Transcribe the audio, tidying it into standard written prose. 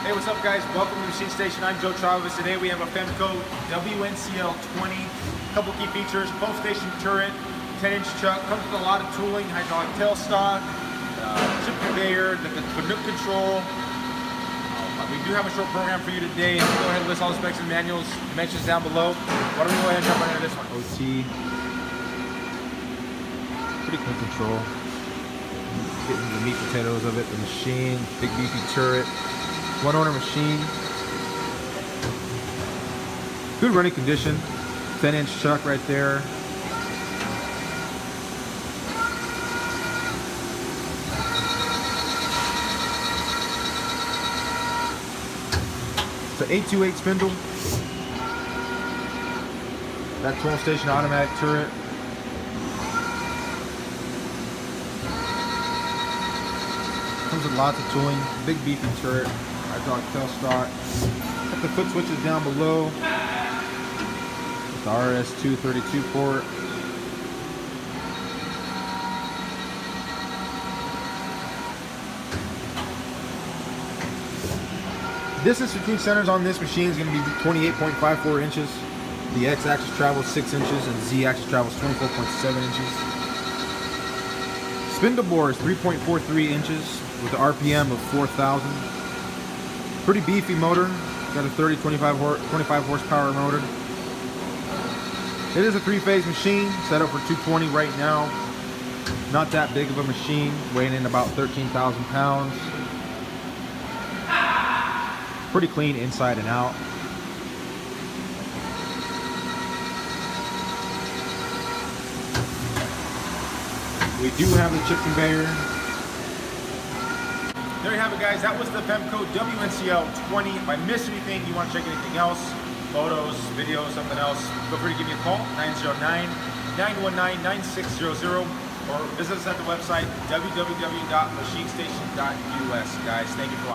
Hey, what's up guys? Welcome to MachineStation. I'm Joe Travis. Today we have a Femco WNCL 20. Couple key features: pull station turret, 10-inch chuck, comes with a lot of tooling, hydraulic tailstock, chip conveyor, the Fanuc control. We do have a short program for you today. Go ahead and list all the specs and manuals, dimensions down below. Why don't we go ahead and jump right into this one? OT. Pretty clean control. Getting the meat potatoes of it, the machine, big beefy turret. One owner machine. Good running condition. 10-inch chuck right there. It's an 828 spindle. That tool station automatic turret. Comes with lots of tooling. Big beefy turret. Hydraulic tailstock. Got the foot switches down below. With the RS-232 port. Distance between centers on this machine is going to be 28.54 inches. The x-axis travels 6 inches and z-axis travels 24.7 inches. Spindle bore is 3.43 inches with the RPM of 4,000. Pretty beefy motor. Got a 25 horsepower motor. It is a 3-phase machine, set up for 220 right now. Not that big of a machine, weighing in about 13,000 pounds. Pretty clean inside and out. We do have the chip conveyor. There you have it guys, that was the Femco WNCL 20. If I missed anything, you want to check anything else, photos, videos, something else, feel free to give me a call, 909-919-9600, or visit us at the website www.machinestation.us. Guys, thank you for watching.